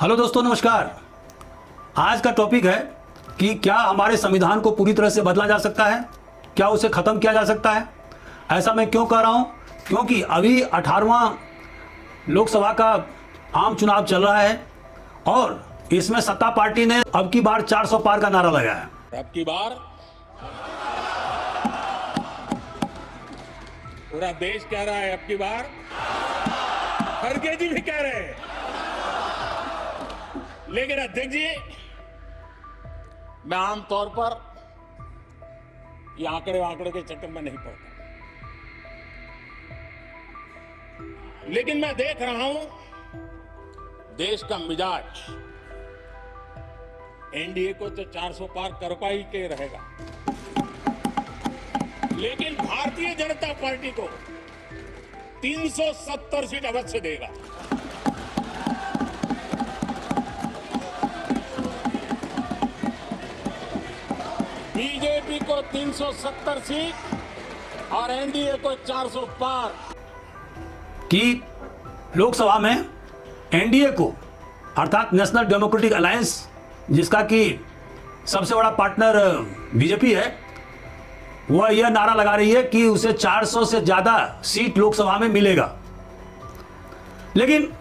Hello दोस्तों, नमस्कार। आज का टॉपिक है कि क्या हमारे संविधान को पूरी तरह से बदला जा सकता है, क्या उसे ख़त्म किया जा सकता है। ऐसा मैं क्यों कह रहा हूं? क्योंकि अभी 18वां लोकसभा का आम चुनाव चल रहा है और इसमें सत्ता पार्टी ने अब की बार 400 पार का नारा लगाया है। अब की बार पूरा देश कह रहा है, अब की बार खड़गे जी भी कह रहे हैं। लेकिन अध्यक्ष जी, मैं आमतौर पर ये आंकड़े के चक्कर में नहीं पड़ता, लेकिन मैं देख रहा हूं देश का मिजाज एनडीए को तो 400 पार कर पाई के रहेगा, लेकिन भारतीय जनता पार्टी को 370 सीट अवश्य देगा। बीजेपी को 370 सीट और एनडीए को 400 पार। कि लोकसभा में एनडीए को अर्थात नेशनल डेमोक्रेटिक अलायंस, जिसका कि सबसे बड़ा पार्टनर बीजेपी है, वह यह नारा लगा रही है कि उसे 400 से ज्यादा सीट लोकसभा में मिलेगा। लेकिन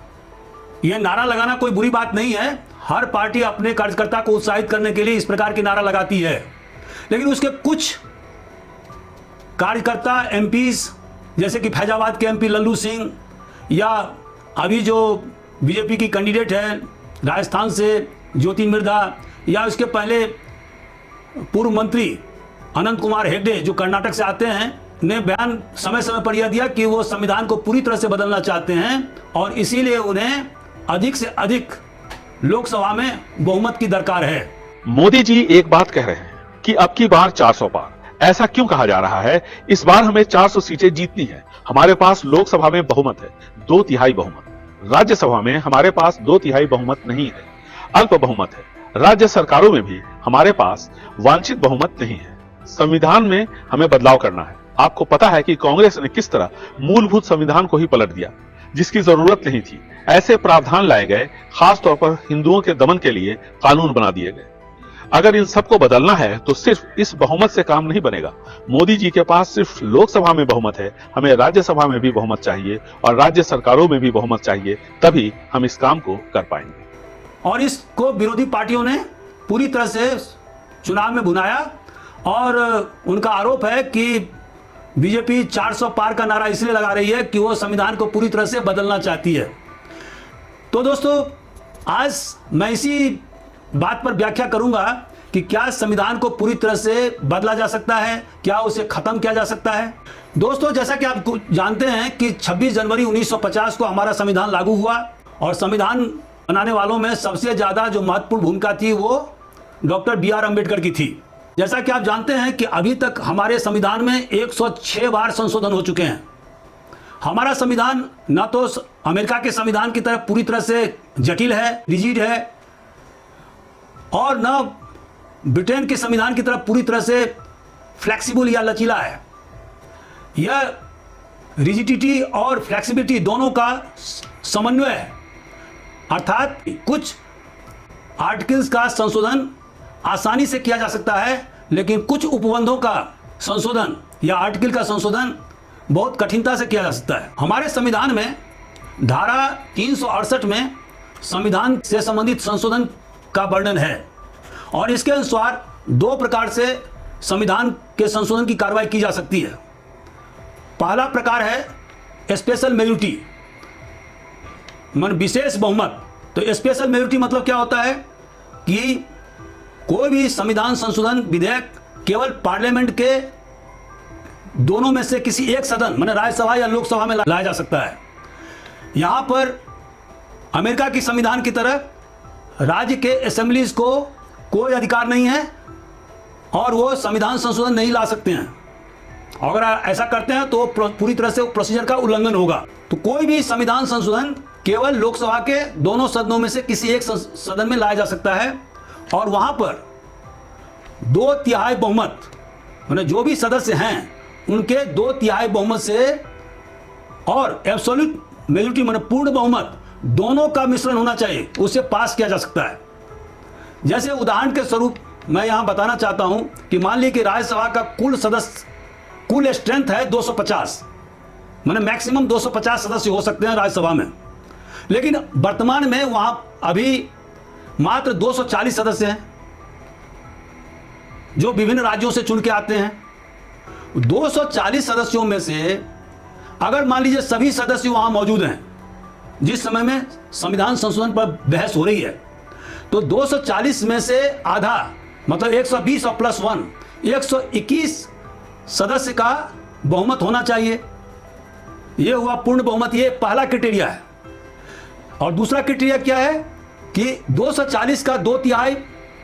यह नारा लगाना कोई बुरी बात नहीं है। हर पार्टी अपने कार्यकर्ता को उत्साहित करने के लिए इस प्रकार की नारा लगाती है, लेकिन उसके कुछ कार्यकर्ता एमपीज, जैसे कि फैजाबाद के एमपी लल्लू सिंह, या अभी जो बीजेपी की कैंडिडेट है राजस्थान से ज्योति मिर्धा, या उसके पहले पूर्व मंत्री अनंत कुमार हेगड़े जो कर्नाटक से आते हैं, ने बयान समय समय पर यह दिया कि वो संविधान को पूरी तरह से बदलना चाहते हैं और इसीलिए उन्हें अधिक से अधिक लोकसभा में बहुमत की दरकार है। मोदी जी एक बात कह रहे हैं कि अब की बार 400 पार। ऐसा क्यों कहा जा रहा है? इस बार हमें 400 सीटें जीतनी है। हमारे पास लोकसभा में बहुमत है, 2/3 बहुमत। राज्यसभा में हमारे पास 2/3 बहुमत नहीं है, अल्प बहुमत है। राज्य सरकारों में भी हमारे पास वांछित बहुमत नहीं है। संविधान में हमें बदलाव करना है। आपको पता है कि कांग्रेस ने किस तरह मूलभूत संविधान को ही पलट दिया, जिसकी जरूरत नहीं थी। ऐसे प्रावधान लाए गए, खासतौर पर हिंदुओं के दमन के लिए कानून बना दिए गए। अगर इन सबको बदलना है तो सिर्फ इस बहुमत से काम नहीं बनेगा। मोदी जी के पास सिर्फ लोकसभा में बहुमत है, हमें राज्यसभा में भी बहुमत चाहिए और राज्य सरकारों में भी बहुमत चाहिए, तभी हम इस काम को कर पाएंगे। और इसको विरोधी पार्टियों ने पूरी तरह से चुनाव में भुनाया और उनका आरोप है कि बीजेपी 400 पार का नारा इसलिए लगा रही है कि वो संविधान को पूरी तरह से बदलना चाहती है। तो दोस्तों, आज मैं इसी बात पर व्याख्या करूंगा कि क्या संविधान को पूरी तरह से बदला जा सकता है, क्या उसे खत्म किया जा सकता है। दोस्तों, जैसा कि आप जानते हैं कि 26 जनवरी 1950 को हमारा संविधान लागू हुआ और संविधान बनाने वालों में सबसे ज्यादा जो महत्वपूर्ण भूमिका थी वो डॉक्टर BR अम्बेडकर की थी। जैसा कि आप जानते हैं कि अभी तक हमारे संविधान में 106 बार संशोधन हो चुके हैं। हमारा संविधान न तो अमेरिका के संविधान की तरह पूरी तरह से जटिल है, रिजिड है, और न ब्रिटेन के संविधान की तरह पूरी तरह से फ्लेक्सिबल या लचीला है। यह रिजिडिटी और फ्लेक्सिबिलिटी दोनों का समन्वय है, अर्थात कुछ आर्टिकल्स का संशोधन आसानी से किया जा सकता है, लेकिन कुछ उपबंधों का संशोधन या आर्टिकल का संशोधन बहुत कठिनता से किया जा सकता है। हमारे संविधान में धारा 368 में संविधान से संबंधित संशोधन का वर्णन है और इसके अनुसार 2 प्रकार से संविधान के संशोधन की कार्रवाई की जा सकती है। पहला प्रकार है स्पेशल मेजॉरिटी, विशेष बहुमत। तो स्पेशल मेजॉरिटी मतलब क्या होता है कि कोई भी संविधान संशोधन विधेयक केवल पार्लियामेंट के दोनों में से किसी एक सदन, राज्यसभा या लोकसभा में लाया जा सकता है। यहां पर अमेरिका की संविधान की तरह राज्य के असेंबलीज को कोई अधिकार नहीं है और वो संविधान संशोधन नहीं ला सकते हैं। अगर ऐसा करते हैं तो पूरी तरह से प्रोसीजर का उल्लंघन होगा। तो कोई भी संविधान संशोधन केवल लोकसभा के दोनों सदनों में से किसी एक सदन में लाया जा सकता है और वहां पर 2/3 बहुमत, जो भी सदस्य हैं उनके 2/3 बहुमत से और एब्सोल्यूट मेजॉरिटी पूर्ण बहुमत दोनों का मिश्रण होना चाहिए, उसे पास किया जा सकता है। जैसे उदाहरण के स्वरूप मैं यहां बताना चाहता हूं कि मान लीजिए कि राज्यसभा का कुल स्ट्रेंथ है 250, माने मैक्सिमम 250 सदस्य हो सकते हैं राज्यसभा में, लेकिन वर्तमान में वहां अभी मात्र 240 सदस्य हैं जो विभिन्न राज्यों से चुन के आते हैं। 240 सदस्यों में से अगर मान लीजिए सभी सदस्य वहां मौजूद हैं जिस समय में संविधान संशोधन पर बहस हो रही है, तो 240 में से आधा मतलब 120 और प्लस 1 121 सदस्य का बहुमत होना चाहिए। यह हुआ पूर्ण बहुमत, ये पहला क्राइटेरिया है। और दूसरा क्राइटेरिया क्या है कि 240 का 2/3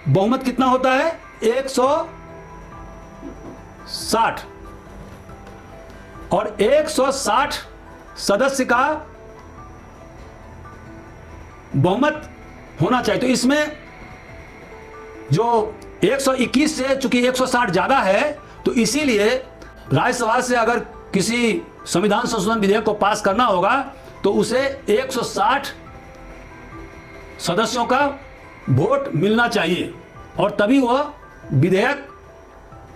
बहुमत कितना होता है, 160, और 160 सदस्य का बहुमत होना चाहिए। तो इसमें जो 121 से चूंकि 160 ज्यादा है, तो इसीलिए राज्यसभा से अगर किसी संविधान संशोधन विधेयक को पास करना होगा तो उसे 160 सदस्यों का वोट मिलना चाहिए और तभी वह विधेयक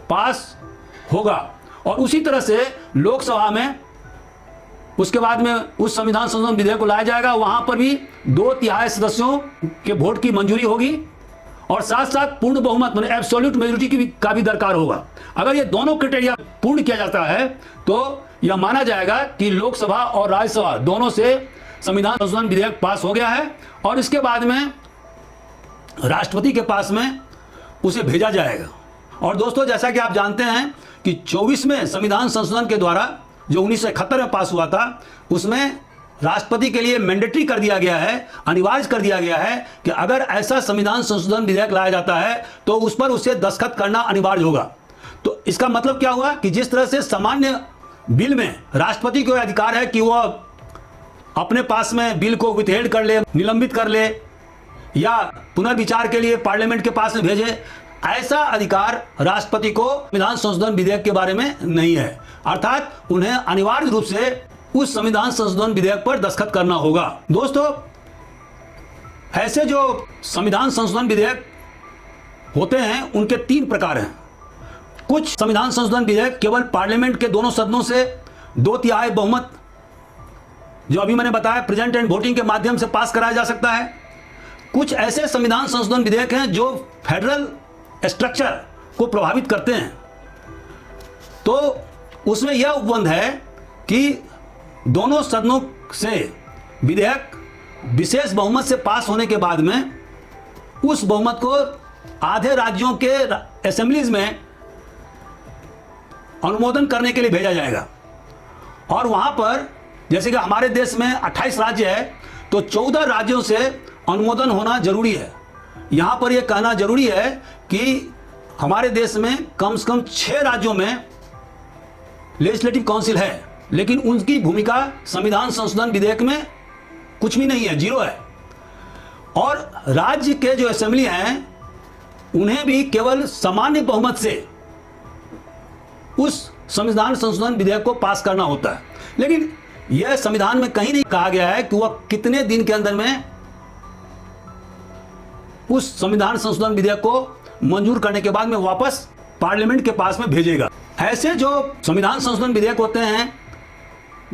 पास होगा। और उसी तरह से लोकसभा में उसके बाद में उस संविधान संशोधन विधेयक को लाया जाएगा, वहां पर भी 2/3 सदस्यों के वोट की मंजूरी होगी और साथ साथ पूर्ण बहुमत माने एब्सोल्यूट मेजोरिटी का भी दरकार होगा। अगर ये दोनों क्राइटेरिया पूर्ण किया जाता है तो यह माना जाएगा कि लोकसभा और राज्यसभा दोनों से संविधान संशोधन विधेयक पास हो गया है और इसके बाद में राष्ट्रपति के पास में उसे भेजा जाएगा। और दोस्तों, जैसा कि आप जानते हैं कि 24वें संविधान संशोधन के द्वारा जो 1971 में पास हुआ था, उसमें राष्ट्रपति के लिए मैंडेटरी कर दिया गया है, अनिवार्य कर दिया गया है कि अगर ऐसा संविधान संशोधन विधेयक लाया जाता है तो उस पर उसे दस्तखत करना अनिवार्य होगा। तो इसका मतलब क्या हुआ कि जिस तरह से सामान्य बिल में राष्ट्रपति को अधिकार है कि वह अपने पास में बिल को विथहेल्ड कर ले, निलंबित कर ले या पुनर्विचार के लिए पार्लियामेंट के पास में भेजे, ऐसा अधिकार राष्ट्रपति को संविधान संशोधन विधेयक के बारे में नहीं है। अर्थात उन्हें अनिवार्य रूप से उस संविधान संशोधन विधेयक पर दस्तखत करना होगा। दोस्तों, ऐसे जो संविधान संशोधन विधेयक होते हैं उनके 3 प्रकार हैं। कुछ संविधान संशोधन विधेयक केवल पार्लियामेंट के दोनों सदनों से 2/3 बहुमत, जो अभी मैंने बताया, प्रेजेंट एंड वोटिंग के माध्यम से पास कराया जा सकता है। कुछ ऐसे संविधान संशोधन विधेयक हैं जो फेडरल स्ट्रक्चर को प्रभावित करते हैं, तो उसमें यह उपबंध है कि दोनों सदनों से विधेयक विशेष बहुमत से पास होने के बाद में उस बहुमत को आधे राज्यों के असेंबलीज में अनुमोदन करने के लिए भेजा जाएगा। और वहां पर जैसे कि हमारे देश में 28 राज्य है, तो 14 राज्यों से अनुमोदन होना जरूरी है। यहां पर यह कहना जरूरी है कि हमारे देश में कम से कम 6 राज्यों में लेजिस्लेटिव काउंसिल है, लेकिन उनकी भूमिका संविधान संशोधन विधेयक में कुछ भी नहीं है, 0 है। और राज्य के जो असेंबली हैं उन्हें भी केवल सामान्य बहुमत से उस संविधान संशोधन विधेयक को पास करना होता है। लेकिन यह संविधान में कहीं नहीं कहा गया है कि वह कितने दिन के अंदर में उस संविधान संशोधन विधेयक को मंजूर करने के बाद में वापस पार्लियामेंट के पास में भेजेगा। ऐसे जो संविधान संशोधन विधेयक होते हैं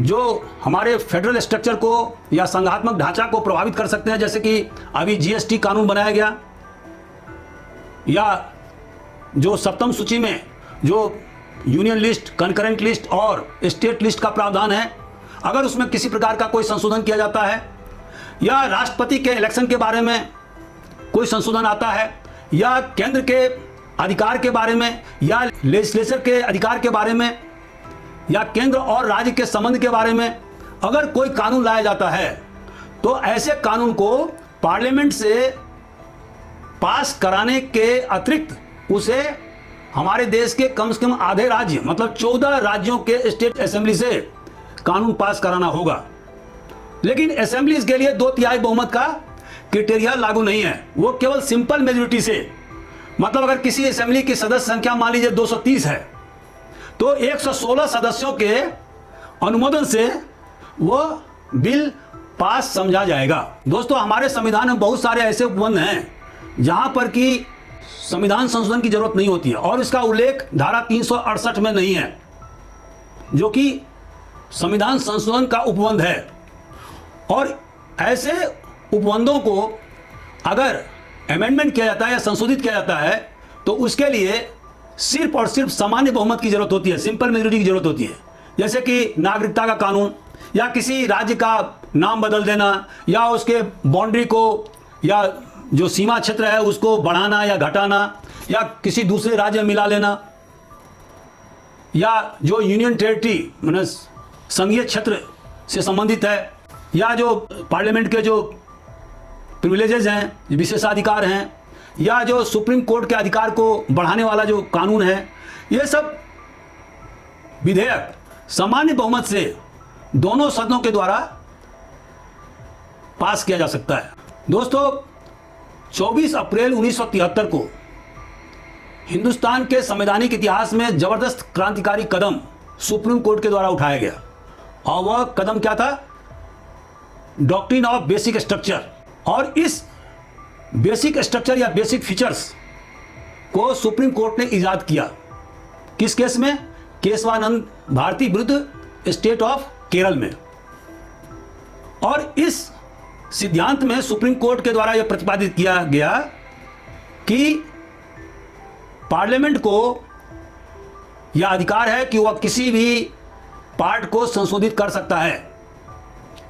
जो हमारे फेडरल स्ट्रक्चर को या संघात्मक ढांचा को प्रभावित कर सकते हैं, जैसे कि अभी जीएसटी कानून बनाया गया, या जो सप्तम सूची में जो यूनियन लिस्ट, कंकरेंट लिस्ट और स्टेट लिस्ट का प्रावधान है, अगर उसमें किसी प्रकार का कोई संशोधन किया जाता है, या राष्ट्रपति के इलेक्शन के बारे में कोई संशोधन आता है, या केंद्र के अधिकार के बारे में, या लेजिस्लेचर के अधिकार के बारे में, या केंद्र और राज्य के संबंध के बारे में अगर कोई कानून लाया जाता है, तो ऐसे कानून को पार्लियामेंट से पास कराने के अतिरिक्त उसे हमारे देश के कम से कम आधे राज्य मतलब 14 राज्यों के स्टेट असेंबली से कानून पास कराना होगा। लेकिन असेंबलीज के लिए 2/3 बहुमत का क्राइटेरिया लागू नहीं है, वो केवल सिंपल मेजोरिटी से, मतलब अगर किसी असेंबली की सदस्य संख्या मान लीजिए 230 है, तो 116 सदस्यों के अनुमोदन से वो बिल पास समझा जाएगा। दोस्तों, हमारे संविधान में बहुत सारे ऐसे उपबंध हैं जहां पर कि संविधान संशोधन की जरूरत नहीं होती है और इसका उल्लेख धारा 368 में नहीं है, जो कि संविधान संशोधन का उपबंध है। और ऐसे उपबंधों को अगर अमेंडमेंट किया जाता है या संशोधित किया जाता है तो उसके लिए सिर्फ और सिर्फ सामान्य बहुमत की जरूरत होती है, सिंपल मेजोरिटी की जरूरत होती है। जैसे कि नागरिकता का कानून या किसी राज्य का नाम बदल देना या उसके बाउंड्री को या जो सीमा क्षेत्र है उसको बढ़ाना या घटाना या किसी दूसरे राज्य में मिला लेना या जो यूनियन टेरिटरी मतलब संघीय क्षेत्र से संबंधित है या जो पार्लियामेंट के जो प्रिविलेजेस हैं, विशेषाधिकार हैं या जो सुप्रीम कोर्ट के अधिकार को बढ़ाने वाला जो कानून है, ये सब विधेयक सामान्य बहुमत से दोनों सदनों के द्वारा पास किया जा सकता है। दोस्तों, 24 अप्रैल 1973 को हिंदुस्तान के संवैधानिक इतिहास में जबरदस्त क्रांतिकारी कदम सुप्रीम कोर्ट के द्वारा उठाया गया और वह कदम क्या था? Doctrine of basic structure. और इस बेसिक स्ट्रक्चर या बेसिक फीचर्स को सुप्रीम कोर्ट ने इजाद किया। किस केस में? केशवानंद भारती विरुद्ध स्टेट ऑफ केरल में। और इस सिद्धांत में सुप्रीम कोर्ट के द्वारा यह प्रतिपादित किया गया कि पार्लियामेंट को यह अधिकार है कि वह किसी भी पार्ट को संशोधित कर सकता है।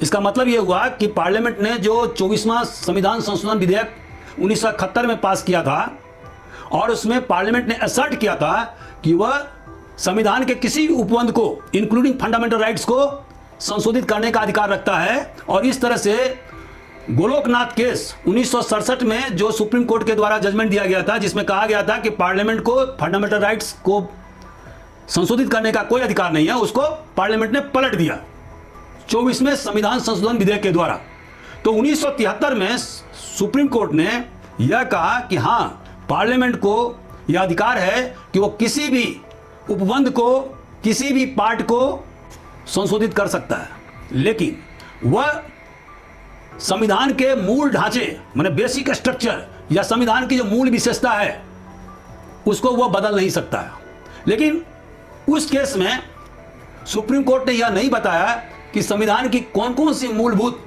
इसका मतलब यह हुआ कि पार्लियामेंट ने जो 24वां संविधान संशोधन विधेयक 1971 में पास किया था और उसमें पार्लियामेंट ने असर्ट किया था कि वह संविधान के किसी भी उपबंध को इंक्लूडिंग फंडामेंटल राइट्स को संशोधित करने का अधिकार रखता है। और इस तरह से गोलोकनाथ केस 1967 में जो सुप्रीम कोर्ट के द्वारा जजमेंट दिया गया था, जिसमें कहा गया था कि पार्लियामेंट को फंडामेंटल राइट्स को संशोधित करने का कोई अधिकार नहीं है, उसको पार्लियामेंट ने पलट दिया 24वें संविधान संशोधन विधेयक के द्वारा। तो 1973 में सुप्रीम कोर्ट ने यह कहा कि हाँ, पार्लियामेंट को यह अधिकार है कि वो किसी भी उपबंध को, किसी भी पार्ट को संशोधित कर सकता है, लेकिन वह संविधान के मूल ढांचे माने बेसिक स्ट्रक्चर या संविधान की जो मूल विशेषता है उसको वह बदल नहीं सकता है। लेकिन उस केस में सुप्रीम कोर्ट ने यह नहीं बताया कि संविधान की कौन कौन सी मूलभूत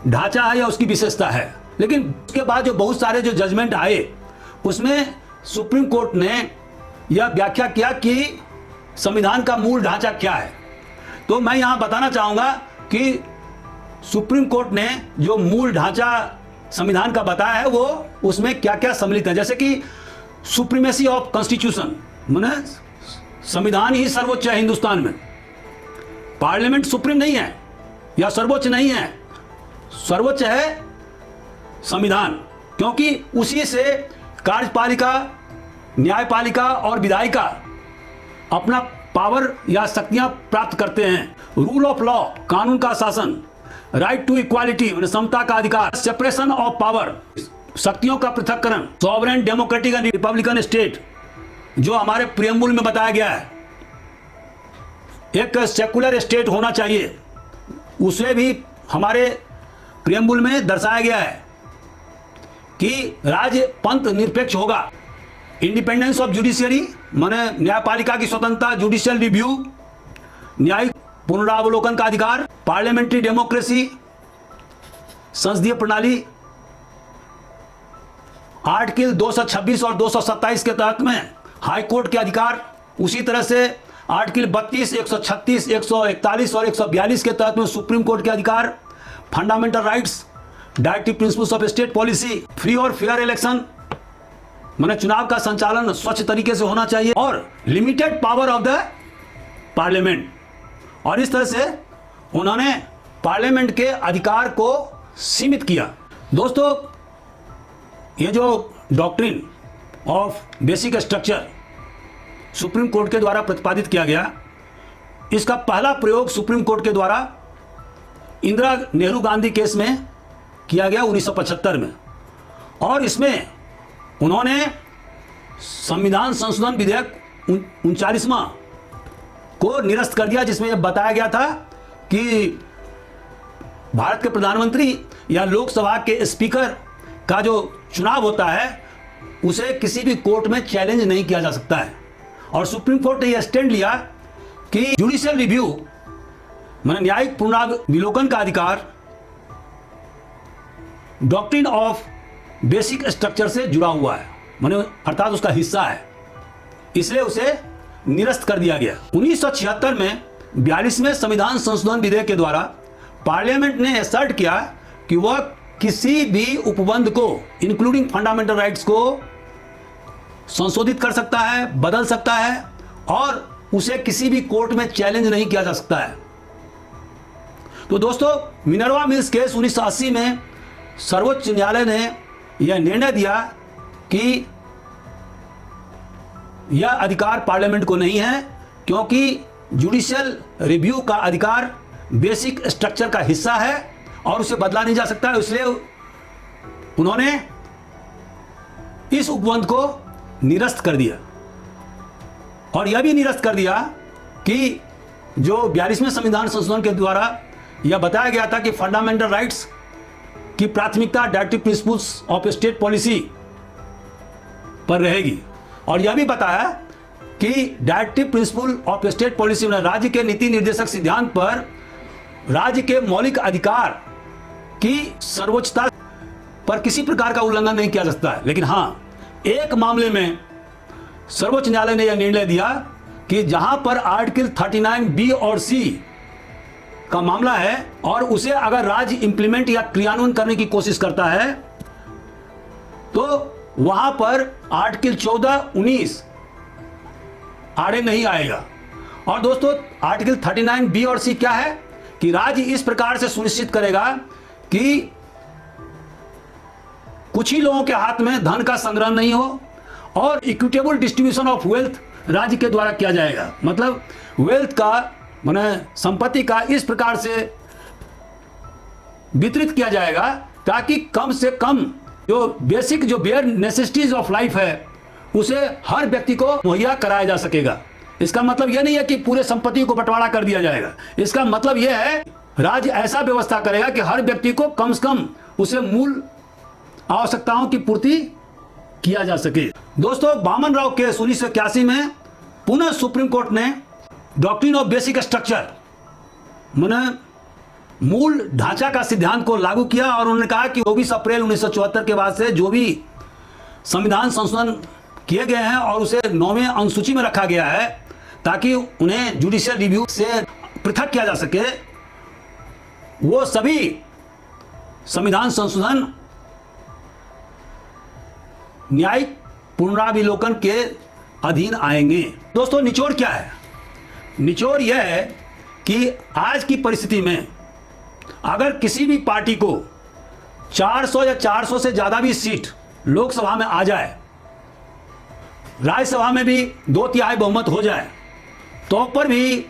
ढांचा है या उसकी विशेषता है। लेकिन उसके बाद जो बहुत सारे जो जजमेंट आए उसमें सुप्रीम कोर्ट ने यह व्याख्या किया कि संविधान का मूल ढांचा क्या है। तो मैं यहां बताना चाहूंगा कि सुप्रीम कोर्ट ने जो मूल ढांचा संविधान का बताया है वो उसमें क्या क्या सम्मिलित है। जैसे कि सुप्रीमेसी ऑफ कॉन्स्टिट्यूशन, माने संविधान ही सर्वोच्च है हिंदुस्तान में, पार्लियामेंट सुप्रीम नहीं है या सर्वोच्च नहीं है, सर्वोच्च है संविधान, क्योंकि उसी से कार्यपालिका, न्यायपालिका और विधायिका अपना पावर या शक्तियां प्राप्त करते हैं। रूल ऑफ लॉ, कानून का शासन, राइट टू इक्वालिटी, समता का अधिकार, सेपरेशन ऑफ पावर, शक्तियों का पृथक्करण, sovereign democratic and Republican state जो हमारे प्रियम्बुल में बताया गया है, एक सेकुलर स्टेट होना चाहिए, उसे भी हमारे प्रियम्बुल में दर्शाया गया है कि राज्य पंथ निरपेक्ष होगा। इंडिपेंडेंस ऑफ जुडिशियरी माने न्यायपालिका की स्वतंत्रता, जुडिशियल रिव्यू, न्यायिक पुनरावलोकन का अधिकार, पार्लियामेंट्री डेमोक्रेसी, संसदीय प्रणाली, आर्टिकल 226 और 227 के तहत में हाई कोर्ट के अधिकार, उसी तरह से आर्टिकल 32, 136, 141 और 142 के तहत में सुप्रीम कोर्ट के अधिकार, fundamental rights, directive principles of state policy, free और फेयर इलेक्शन माने चुनाव का संचालन स्वच्छ तरीके से होना चाहिए, और limited power of the parliament. और इस तरह से उन्होंने पार्लियामेंट के अधिकार को सीमित किया। दोस्तों, ये जो doctrine of basic structure supreme court के द्वारा प्रतिपादित किया गया, इसका पहला प्रयोग सुप्रीम कोर्ट के द्वारा इंदिरा नेहरू गांधी केस में किया गया 1975 में, और इसमें उन्होंने संविधान संशोधन विधेयक 39वां को निरस्त कर दिया, जिसमें यह बताया गया था कि भारत के प्रधानमंत्री या लोकसभा के स्पीकर का जो चुनाव होता है उसे किसी भी कोर्ट में चैलेंज नहीं किया जा सकता है। और सुप्रीम कोर्ट ने यह स्टैंड लिया कि जुडिशियल रिव्यू माने न्यायिक पुनरावलोकन का अधिकार डॉक्ट्रिन ऑफ बेसिक स्ट्रक्चर से जुड़ा हुआ है, माने अर्थात उसका हिस्सा है, इसलिए उसे निरस्त कर दिया गया। 1976 में 42वें संविधान संशोधन विधेयक के द्वारा पार्लियामेंट ने असर्ट किया कि वह किसी भी उपबंध को इंक्लूडिंग फंडामेंटल राइट्स को संशोधित कर सकता है, बदल सकता है और उसे किसी भी कोर्ट में चैलेंज नहीं किया जा सकता है। तो दोस्तों, मिनर्वा मिल्स केस 1980 में सर्वोच्च न्यायालय ने यह निर्णय दिया कि यह अधिकार पार्लियामेंट को नहीं है, क्योंकि जुडिशियल रिव्यू का अधिकार बेसिक स्ट्रक्चर का हिस्सा है और उसे बदला नहीं जा सकता है। इसलिए उन्होंने इस उपबंध को निरस्त कर दिया और यह भी निरस्त कर दिया कि जो 42वें संविधान संशोधन के द्वारा यह बताया गया था कि फंडामेंटल राइट्स की प्राथमिकता directive principles of state policy पर रहेगी। और यह भी बताया कि directive principle of state policy में राज्य के नीति निर्देशक सिद्धांत पर राज्य के मौलिक अधिकार की सर्वोच्चता पर किसी प्रकार का उल्लंघन नहीं किया जा सकता है। लेकिन हाँ, एक मामले में सर्वोच्च न्यायालय ने यह निर्णय दिया कि जहां पर आर्टिकल 39 बी और सी का मामला है और उसे अगर राज्य इंप्लीमेंट या क्रियान्वयन करने की कोशिश करता है तो वहां पर आर्टिकल 14, 19 आड़े नहीं आएगा। और दोस्तों, आर्टिकल 39 बी और सी क्या है कि राज्य इस प्रकार से सुनिश्चित करेगा कि कुछ ही लोगों के हाथ में धन का संग्रह नहीं हो और इक्विटेबल डिस्ट्रीब्यूशन ऑफ वेल्थ राज्य के द्वारा किया जाएगा। मतलब वेल्थ का माने संपत्ति का इस प्रकार से वितरित किया जाएगा ताकि कम से कम जो बेसिक जो बेयर नेसेसिटीज ऑफ लाइफ है उसे हर व्यक्ति को मुहैया कराया जा सकेगा। इसका मतलब यह नहीं है कि पूरे संपत्ति को बंटवारा कर दिया जाएगा। इसका मतलब यह है राज्य ऐसा व्यवस्था करेगा कि हर व्यक्ति को कम से कम उसे मूल आवश्यकताओं की पूर्ति किया जा सके। दोस्तों, बामन राव केस 1981 में पुनः सुप्रीम कोर्ट ने डॉक्ट्रिन ऑफ बेसिक स्ट्रक्चर माने मूल ढांचा का सिद्धांत को लागू किया और उन्होंने कहा कि 24 अप्रैल 1974 के बाद से जो भी संविधान संशोधन किए गए हैं और उसे 9वें अनुसूची में रखा गया है ताकि उन्हें जुडिशियल रिव्यू से पृथक किया जा सके, वो सभी संविधान संशोधन न्यायिक पुनरावलोकन के अधीन आएंगे। दोस्तों, निचोड़ क्या है? निचोड़ यह है कि आज की परिस्थिति में अगर किसी भी पार्टी को 400 या 400 से ज्यादा भी सीट लोकसभा में आ जाए, राज्यसभा में भी 2/3 बहुमत हो जाए, तो पर भी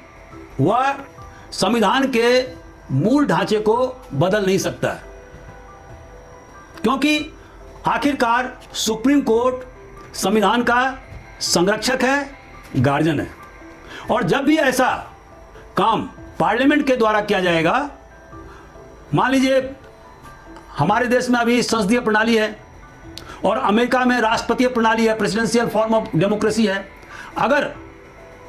वह संविधान के मूल ढांचे को बदल नहीं सकता है, क्योंकि आखिरकार सुप्रीम कोर्ट संविधान का संरक्षक है, गार्जियन है। और जब भी ऐसा काम पार्लियामेंट के द्वारा किया जाएगा, मान लीजिए हमारे देश में अभी संसदीय प्रणाली है और अमेरिका में राष्ट्रपतीय प्रणाली है, प्रेसिडेंशियल फॉर्म ऑफ डेमोक्रेसी है। अगर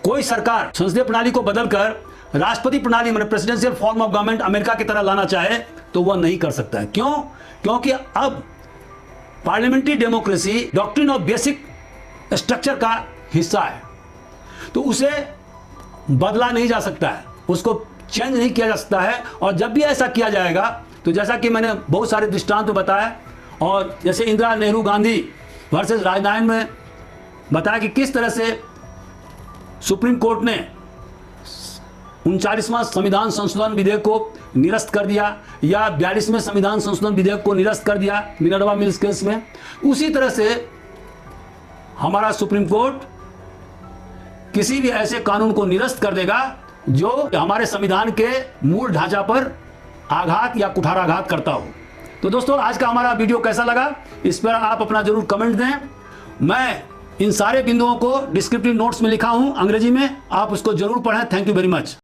कोई सरकार संसदीय प्रणाली को बदलकर राष्ट्रपति प्रणाली में presidential form of government America की तरह लाना चाहे तो वह नहीं कर सकता है। क्यों? क्योंकि अब parliamentary democracy doctrine of basic structure का हिस्सा है, तो उसे बदला नहीं जा सकता है, उसको चेंज नहीं किया जा सकता है। और जब भी ऐसा किया जाएगा तो जैसा कि मैंने बहुत सारे दृष्टांत में बताया, और जैसे इंदिरा नेहरू गांधी वर्सेस राजनारायण में बताया कि किस तरह से सुप्रीम कोर्ट ने 39वां संविधान संशोधन विधेयक को निरस्त कर दिया या 42वें संविधान संशोधन विधेयक को निरस्त कर दिया मिनर्वा मिल्स केस में, उसी तरह से हमारा सुप्रीम कोर्ट किसी भी ऐसे कानून को निरस्त कर देगा जो हमारे संविधान के मूल ढांचा पर आघात या कुठाराघात करता हो। तो दोस्तों, आज का हमारा वीडियो कैसा लगा इस पर आप अपना जरूर कमेंट दें। मैं इन सारे बिंदुओं को डिस्क्रिप्टिव नोट्स में लिखा हूं अंग्रेजी में, आप उसको जरूर पढ़ें। Thank you very much.